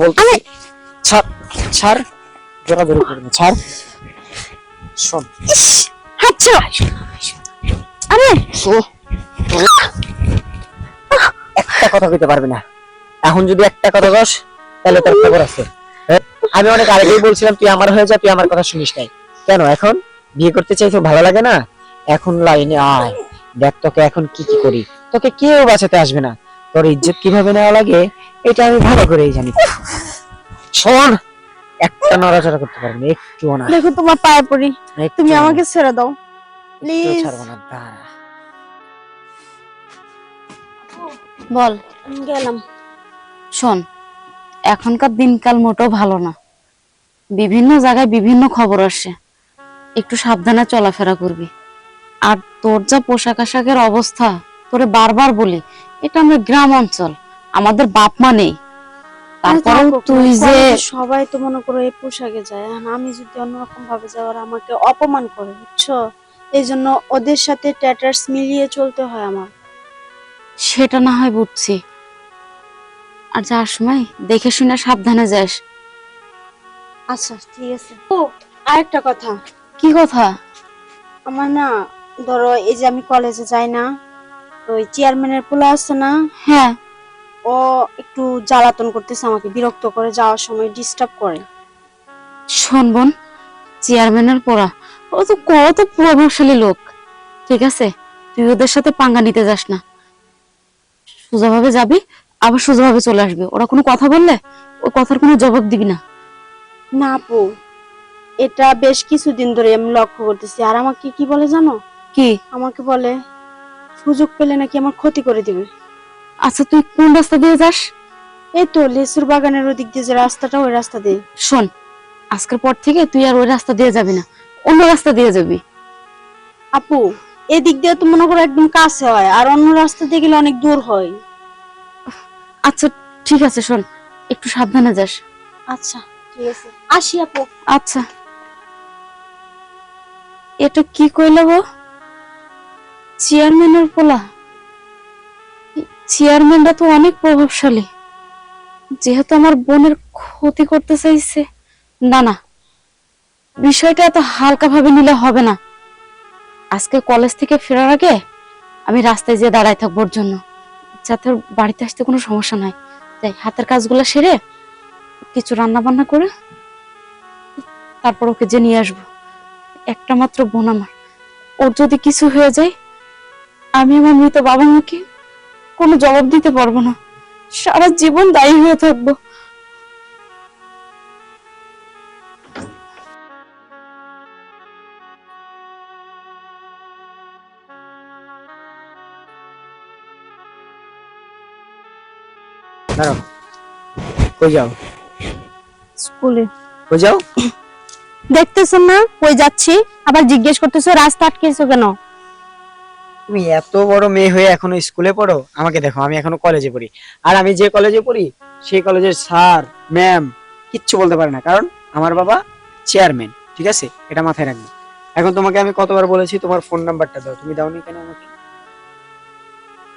বলতেছি ছাড় ছাড়, জোরাজোরি করবি না, ছাড়। শোন, আচ্ছা আরে তো একটা কথা কইতে পারবি না। এখন যদি একটা কথা কস তাহলে তোর খবর আছে। আমি অনেক আগেই বলছিলাম তুই আমার হয়ে যা, তুই আমার কথা শুনিস নাই কেন? এখন বিয়ে করতে চাইছো, ভালো লাগে না? এখন লাইনে আয়, দেখ তোকে এখন কি কি করি। তোকে কেউ বাঁচাতে আসবে না। তোর ইজ্জত কিভাবে নেওয়া লাগে এটা আমি ভালো করেই জানি। শোন, একটা নড়াচড়া করতে পারবি না, একটুও না। দেখো তোমার পায়ে পড়ি, তুমি একটুও না, আমাকে ছেড়ে দাও একটুও প্লিজ। ছাড়বো না, দাঁড়া। বল। গেলাম। শোন, এখনকার দিনকাল মোটেও ভালো না, বিভিন্ন জায়গায় বিভিন্ন খবর আসে, একটু সাবধানে চলাফেরা করবি। আর তোর যা পোশাক আশাকের অবস্থা, তোরে বারবার বলি এটা আমরা গ্রাম অঞ্চল, আমাদের বাপ মা নেই, তারপরে তুই যে সবাই তো মনে করো এই পোশাকে যায়, আর আমি যদি অন্যরকম ভাবে যাই ওরা আমাকে অপমান করে, বুঝছো? এই জন্য ওদের সাথে ট্যাটার্স মিলিয়ে চলতে হয় আমার। সেটা না হয় বুঝছি, আর যার সময় দেখে শুনে সাবধানে যাস। আচ্ছা ঠিক আছে। ও আরেকটা কথা, কি কথা? আমার না ধরো এই যে আমি কলেজে যাই না, তো ওই চেয়ারম্যানের পোলা আছে না, হ্যাঁ, ও একটু জ্বালাতন করতেছে, আমাকে বিরক্ত করে, যাওয়ার সময় ডিস্টার্ব করে। শোন বোন, চেয়ারম্যানের পড়া, ও তো কত প্রভাবশালী লোক, ঠিক আছে? তুই ওদের সাথে পাঙ্গা নিতে যাস না, সোজাভাবে যাবি আবার সোজাভাবে চলে আসবি। ওরা কোনো কথা বললে ওই কথার কোনো জবাব দিবি না। না আপু, এটা বেশ কিছুদিন ধরে আমি লক্ষ্য করতেছি। আর আমাকে কি বলে জানো? কি? আমাকে বলে সুযোগ পেলে নাকি আমার ক্ষতি করে দিবে। আচ্ছা তুই কোন রাস্তা দিয়ে যাস? এই তো লেসুর বাগানের ওদিক দিয়ে যে রাস্তাটা, ওই রাস্তা দিয়ে। শোন, আজকের পর থেকে তুই আর ওই রাস্তা দিয়ে যাবি না, অন্য রাস্তা দিয়ে যাবি। আপু এদিক দিয়ে তো মনে করো একদম কাছে হয়, আর অন্য রাস্তা দিয়ে গেলে অনেক দূর হয়। আচ্ছা ঠিক আছে, শোন একটু সাবধানে যাস। আচ্ছা ঠিক আছে, আসি আপু। আচ্ছা, এটা কি কইলা গো? চেয়ারম্যানের পোলা? চেয়ারম্যানরা তো অনেক প্রভাবশালী, যেহেতু আমার বোনের ক্ষতি করতে চাইছে। না না, বিষয়টা এত হালকা ভাবে নিলে হবে না। আজকে কলেজ থেকে ফেরার আগে আমি রাস্তায় যেয়ে দাঁড়ায় থাকবো ওর জন্য, যাতে ওর বাড়িতে আসতে কোনো সমস্যা নাই। তাই হাতের কাজগুলো সেরে কিছু রান্না বান্না করে তারপর ওকে যে নিয়ে আসবো। একটা মাত্র বোন আমার, ওর যদি কিছু হয়ে যায় আমি আমার মৃত বাবা মাকে কোনো জবাব দিতে পারবো না, সারা জীবন দায়ী হয়ে থাকবো। দাঁড়াও, কই যাও? স্কুলে। কই যাও? দেখতেছো না কই যাচ্ছি, আবার জিজ্ঞেস করতেছো রাস্তা আটকেছো কেন? তুমি এত বড় মেয়ে হয়ে এখনো স্কুলে পড়ো? আমাকে দেখো, আমি এখনো কলেজে পড়ি। আর আমি যে কলেজে পড়ি সেই কলেজের স্যার ম্যাম কিচ্ছু বলতে পারে না, কারণ আমার বাবা চেয়ারম্যান, ঠিক আছে? এটা মাথায় রাখবে। এখন তোমাকে আমি কতবার বলেছি তোমার ফোন নাম্বারটা দাও, তুমি দাওনি কেন আমাকে?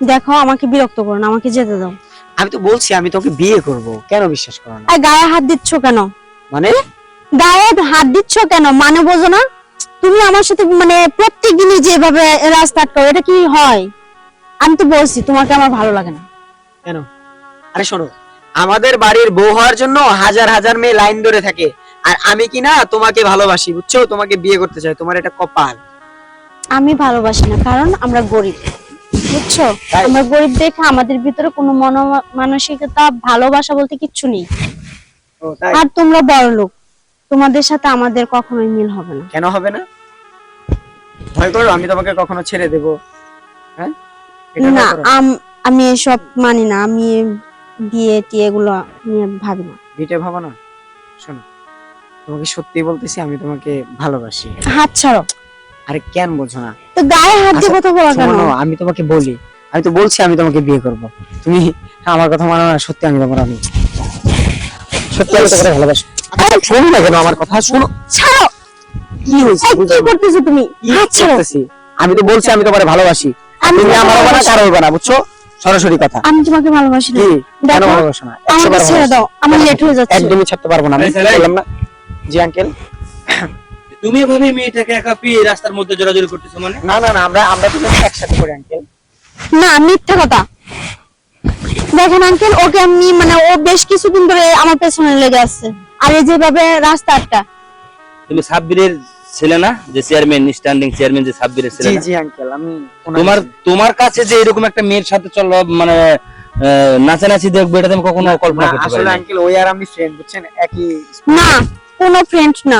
দেখো আমাকে বিরক্ত করো না, আমাকে যেতে দাও। আমি তো বলছি আমি তোকে বিয়ে করব, কেন বিশ্বাস করো না? আর গায়ে হাত দিচ্ছ কেন? মানে গায়ে হাত দিচ্ছ কেন মানে বোঝো না? তুমি আমার সাথে মানে প্রত্যেকদিনই যেভাবে রাস্তা আটকাও, এটা কি হয়? আমি তো বলছি তোমাকে আমার ভালো লাগে না। কেন? আরে শোনো, আমাদের বাড়ির বউ হওয়ার জন্য হাজার হাজার মেয়ে লাইন ধরে থাকে, আর আমি কি না তোমাকে ভালোবাসি, বুঝছো? তোমাকে বিয়ে করতে চাই, তোমার এটা কপাল। আমি ভালোবাসি না, কারণ আমরা গরিব, বুঝছো? তাই? আমরা গরিব দেখে আমাদের ভিতরে কোনো মানসিকতা ভালোবাসা বলতে কিচ্ছু নেই। ও তাই? আর তোমরা বড়লোক, তোমাদের সাথে আমাদের কখনোই মিল হবে না। কেন হবে না? ভয় করো আমি তোমাকে কখনো ছেড়ে দেব? হ্যাঁ, এটা না, ভয় করো? আমি এসব মানি না, আমি বিয়ে টিয়ে এগুলো নিয়ে ভাবি না। বিটে ভাবো না? শোনো, তোমাকে সত্যি বলতেছি, আমি তোমাকে ভালোবাসি। হাত ছাড়ো। আরে কেন বোঝো না? তো গায়ে হাত দিয়ে কথা বলা কেন? শোনো, আমি তোমাকে বলি, আমি তো বলছি আমি তোমাকে বিয়ে করব, তুমি আমার কথা মানো না। সত্যি আমি তোমার, আমি সত্যি আমি তোমাকে ভালোবাসি। আরে শোনো না কেন আমার কথা? শোনো। ছাড়ো। কি হয়েছে? এই, কি করতেছো তুমি? কি হাত ছাড়ো। করতেছি? আমি তো বলছি আমি তোমারে ভালোবাসি, আমি তুমি তোমাকে আমার হবে না, ভালোবাসি। কারো হবে না, বুঝছো? সরাসরি কথা। আমি তোমাকে ভালোবাসি না। কি কেন দেখো, ভালোবাসো না? আমাকে ছেড়ে দাও, আমার লেট হয়ে যাচ্ছে। একদমই ছাড়তে পারবো না আমি, এই ছেলে। বললাম না। জি আঙ্কেল। তুমি এভাবে মেয়েটাকে একা পেয়ে রাস্তার মধ্যে জোরাজোরি করতেছো মানে? না না না, আমরা দুজন একসাথে করি আঙ্কেল। না, মিথ্যা কথা। দেখেন আঙ্কেল, ওকে আমি মানে ও বেশ কিছুদিন ধরে আমার পেছনে লেগে আছে, আর এই যেভাবে রাস্তাটা। তুমি সাব্বিরের ছেলে না, যে চেয়ারম্যান, স্ট্যান্ডিং চেয়ারম্যান, যে সাব্বিরের ছেলে জি না? জি আঙ্কেল, আমি তোমার কাছে যে এরকম একটা মেয়ের সাথে চলো মানে নাচানাচি দেখবে, এটা তুমি কখনো কল্পনা করতে আসলে পারি না। আঙ্কেল ওই আর আমি ফ্রেন্ড, বুঝছেন, একই। না, কোনো ফ্রেন্ড না,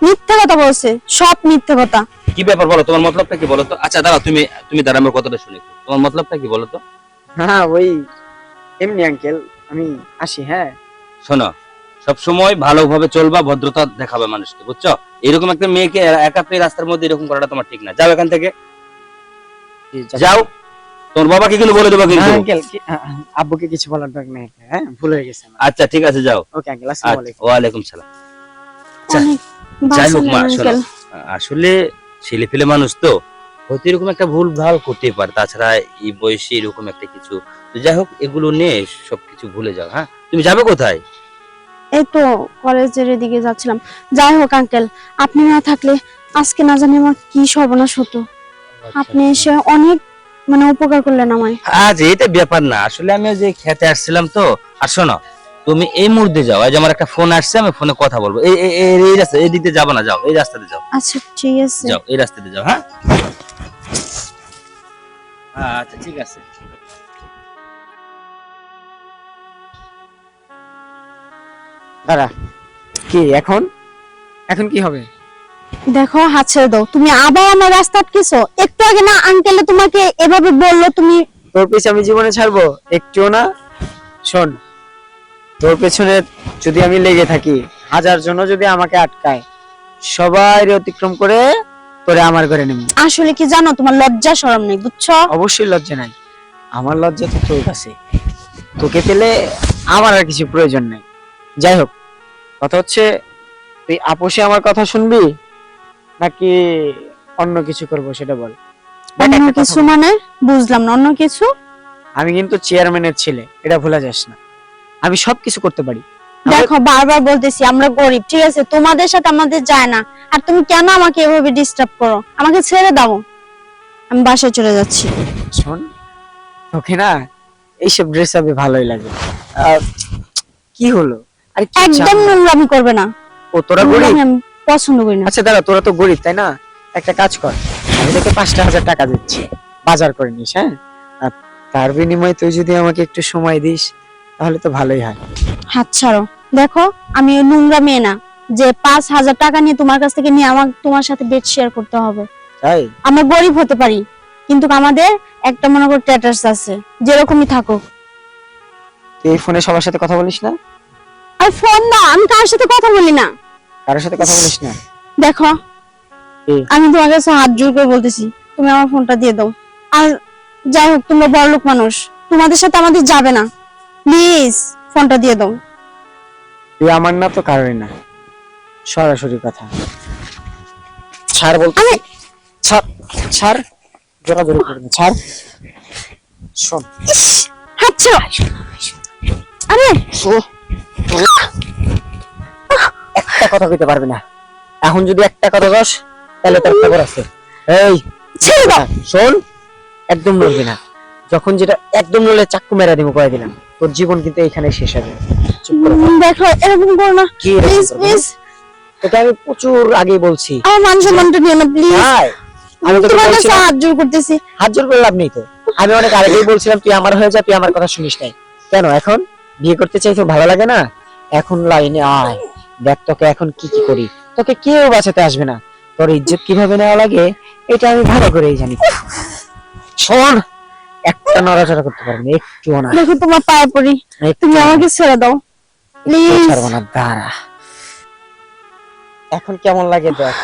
মিথ্যা কথা বলছে, সব মিথ্যা কথা। কি ব্যাপার বলো, তোমার মতলবটা কি বলো তো? আচ্ছা দাঁড়াও, তুমি দাঁড়া, আমার কথাটা শুনি। তোমার মতলবটা কি বলো তো? হ্যাঁ ওই এমনি আঙ্কেল, আমি আসি। হ্যাঁ শোনো, সবসময় ভালোভাবে চলবা, ভদ্রতা দেখাবে মানুষকে, বুঝছো? এরকম একটা মেয়েকে একা পেয়ে রাস্তার মধ্যে এরকম করাটা তোমার ঠিক না। যাও এখান থেকে, যাও। তোমার বাবাকে কিন্তু বলে দেবো কিন্তু। আঙ্কেল আব্বুকে কিছু বলার দরকার নেই, হ্যাঁ ভুল হয়ে গেছে আমার। আচ্ছা ঠিক আছে, যাও। ওকে আঙ্কেল, আসসালামু আচ্ছা, আলাইকুম। ওয়ালাইকুম সালাম। আচ্ছা, অনেক যাই হোক বাঁচালেন মা, আঙ্কেল। শোনো, আসলে ছেলে পেলে মানুষ তো, হয়তো এরকম একটা ভুল ভাল করতেই পারে। তাছাড়া এই বয়সে এরকম একটা কিছু, তো যাই হোক, এগুলো নিয়ে সবকিছু ভুলে যাও। হ্যাঁ, তুমি যাবে কোথায়? এই তো কলেজের এদিকে যাচ্ছিলাম। যাই হোক আঙ্কেল, আপনি না থাকলে আজকে না জানি আমার কি সর্বনাশ হতো। আপনি এসে অনেক মানে উপকার করলেন আমায়। আজ এটা ব্যাপার না, আসলে আমি ওই যে খেতে আসছিলাম তো। আর শোনো, তুমি এই মুহূর্তে যাও, আজ আমার একটা ফোন আসছে, আমি ফোনে কথা বলবো। এই রাস্তা, এই দিকে যাবো না, যাও এই রাস্তাতে যাও। আচ্ছা ঠিক আছে। যাও এই রাস্তাতে যাও। হ্যাঁ আচ্ছা ঠিক আছে। দাঁড়া, কি এখন এখন কি হবে? দেখো, হাত ছেড়ে দাও। তুমি আবার আমার রাস্তা আটকেছো। একটু আগে না আঙ্কেলে তোমাকে এভাবে বললো, তুমি তোর পিছে আমি জীবনে ছাড়বো একটুও না। শোন, তোর পেছনে যদি আমি লেগে থাকি, হাজার জন যদি আমাকে আটকায়, সবাই অতিক্রম করে তোরে আমার ঘরে নেব। আসলে কি জানো, তোমার লজ্জা শরম নেই, বুঝছো? অবশ্যই লজ্জা নাই, আমার লজ্জা তো তোর কাছে। তোকে পেলে আমার আর কিছু প্রয়োজন নাই। যাই হোক, কথা হচ্ছে, তুই আপোষে আমার কথা শুনবি নাকি অন্য কিছু করব সেটা বল। দেখ, অন্য একটা কথা কিছু বল, মানে বুঝলাম না, অন্য কিছু। আমি কিন্তু চেয়ারম্যানের ছেলে, এটা ভুলা যাস না। আমি সবকিছু করতে পারি। দেখো, বারবার বলতেছি আমরা গরিব, ঠিক আছে? তোমাদের সাথে আমাদের যায় না। আর তুমি কেন আমাকে এভাবে ডিস্টার্ব করো? আমাকে ছেড়ে দাও, আমি বাসায় চলে যাচ্ছি। শোন, তোকে না এইসব ড্রেস আপে ভালোই লাগে। আহ, কি হলো? আরে কি একদম চাপ? নোংরামি করবে না। ও তোরা গরিব? নোংরামি আমি পছন্দ করি না। আচ্ছা দাঁড়া, তোরা তো গরিব তাই না? একটা কাজ কর, আমি তোকে 5,000 টাকা দিচ্ছি, বাজার করে নিস। হ্যাঁ, আর তার বিনিময়ে তুই যদি আমাকে একটু সময় দিস তাহলে তো ভালোই হয়। হাত ছাড়ো। দেখো, আমি ওই নোংরা মেয়ে না যে 5,000 টাকা নিয়ে তোমার কাছ থেকে নিয়ে আমার তোমার সাথে বেড শেয়ার করতে হবে। তাই আমরা গরিব হতে পারি, কিন্তু আমাদের একটা মনে করো স্ট্যাটাস আছে, যেরকমই থাকো। তুই এই ফোনে সবার সাথে কথা বলিস না? আর ফোন দাও, আমি কার সাথে কথা বলি না। কারোর সাথে কথা বলিস না? দেখো, কি? আমি তোমার কাছে হাত জোর করে বলতেছি, তুমি আমার ফোনটা দিয়ে দাও। আর যাই হোক, তোমরা বড়লোক মানুষ, তোমাদের সাথে আমাদের যাবে না, প্লিজ ফোনটা দিয়ে দাও। তুই আমার না তো কারোরই না, সরাসরি কথা। ছাড় বলতে, ছাড় ছাড়, জোরাজোরি করবি না, ছাড়। শোন, হাত ছাড়ো। আরে একটা কথা কইতে পারবি না। এখন যদি একটা কথা কস তাহলে তোর খবর আছে। এই ছেড়ে দাও। শোন, একদম নড়বি না। যখন যেটা একদম নড়লে চাক্কু মেরা দিব, কয়ে দিলাম। তোর জীবন কিন্তু এইখানে শেষ হবে। চুপ করে থাক। দেখো, এরকম করো না, কি এরকম প্লিজ করবো না? প্লিজ। তোকে আমি প্রচুর আগেই বলছি। আমার মান সম্মানটা নিও না প্লিজ। ভাই, আমি তোকে তোমার কাছে বলছিলাম, হাত জোর করতেছি। হাত জোর করে লাভ নেই তো। আমি অনেক আগেই বলছিলাম তুই আমার হয়ে যা, তুই আমার কথা শুনিস নাই কেন? এখন বিয়ে করতে চাইছো, ভালো লাগে না? এখন লাইনে আয়, দেখ তোকে এখন কি কি করি। তোকে কেউ বাঁচাতে আসবে না। তোর ইজ্জত কিভাবে নেওয়া লাগে এটা আমি ভালো করেই জানি। শোন, একটা নড়াচড়া করতে পারবি না, একটুও না। দেখো, তোমার পায়ে পড়ি, তুমি আমাকে ছেড়ে দাও প্লিজ। ছাড়বো না, দাঁড়া। এখন কেমন লাগে দেখ,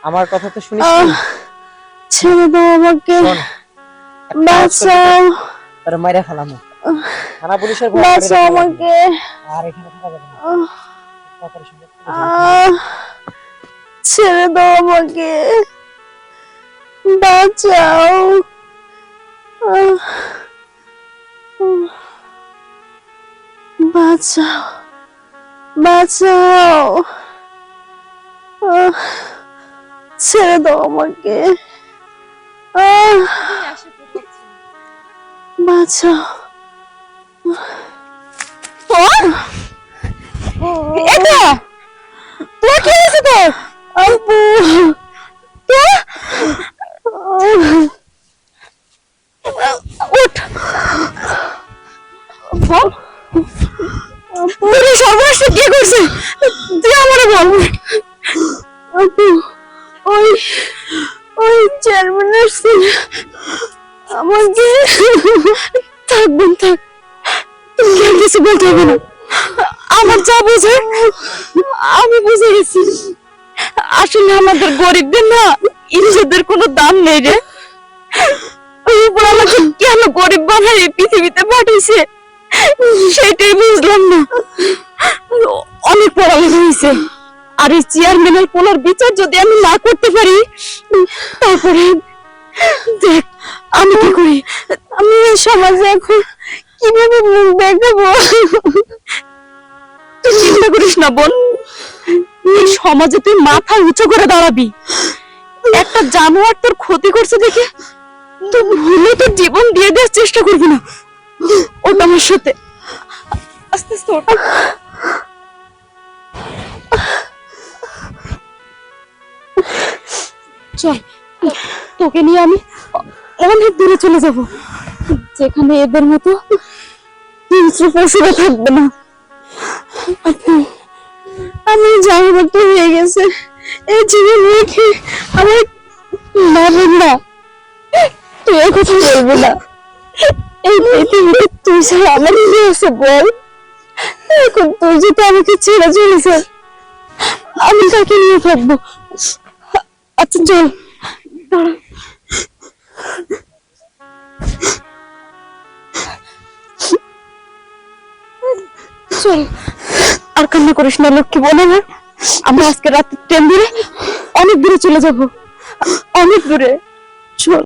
আমার কথা তো শুনিস আহ, না। ছেড়ে দাও আমাকে, শোন, একটা কাজ করবি বাঁচাও, তো, তোর মাইরা ফেলামু। থানা পুলিশের ভয় করে বাঁচাও ফেলামু। আমাকে। আর এখানে থাকা যাবে না। আহ, তাড়াতাড়ি সঙ্গে আহ, ছেড়ে দাও আমাকে, বাঁচাও। আহ, বাঁচাও, বাঁচাও, ছেড়ে দাও আমাকে, বাঁচাও। এটা তোর কি হয়েছে তোর? আপু, উঠ বল, তোর এই সর্বনাশটা কে করছে? তুই আমারে বল। আপু, ওই ওই চেয়ারম্যানের ছেলে আমাকে, থাক বোন থাক, তুমি আর কিছু বলতে হবে না। আমার যা বুঝে আমি বুঝে গেছি। আসলে আমাদের গরিবদের না ইজ্জতের কোনো দাম নেই রে। ওই উপর আমাকে কেন গরিব বানায় এই পৃথিবীতে পাঠিয়েছে সেটাই বুঝলাম না। অনেক পড়ালেখা হয়েছে, আর এই চেয়ারম্যানের পোলার বিচার যদি আমি না করতে পারি, তারপরে দেখ আমি কি করি। আমি এই সমাজে এখন কিভাবে মুখ দেখাবো? তুই চিন্তা করিস না বোন, এই সমাজে তুই মাথা উঁচু করে দাঁড়াবি। একটা জানোয়ার তোর ক্ষতি করছে দেখে তুই ভুলে তোর জীবন দিয়ে দেওয়ার চেষ্টা করবি না। ওটা আমার সাথে আস্তে আস্তে ওঠ। চল, তোকে নিয়ে আমি অনেক দূরে চলে যাব, যেখানে এদের মতো হিংস্র পশুরা থাকবে না। আমি জানি না তো হয়ে গেছে এই জীবন রেখে আমার, না বোন না, তুই এই কথা বলবি না। এই পৃথিবীতে তুই ছাড়া আমার কি আছে বল? এখন তুই যদি আমাকে ছেড়ে চলে যাস, আমি তাকে নিয়ে থাকবো। আচ্ছা চল, দাঁড়া। চল, আর কান্না করিস না লক্ষ্মী বোন আমার। আমরা আজকে রাতে ট্রেন ধরে অনেক দূরে চলে যাব, অনেক দূরে। চল।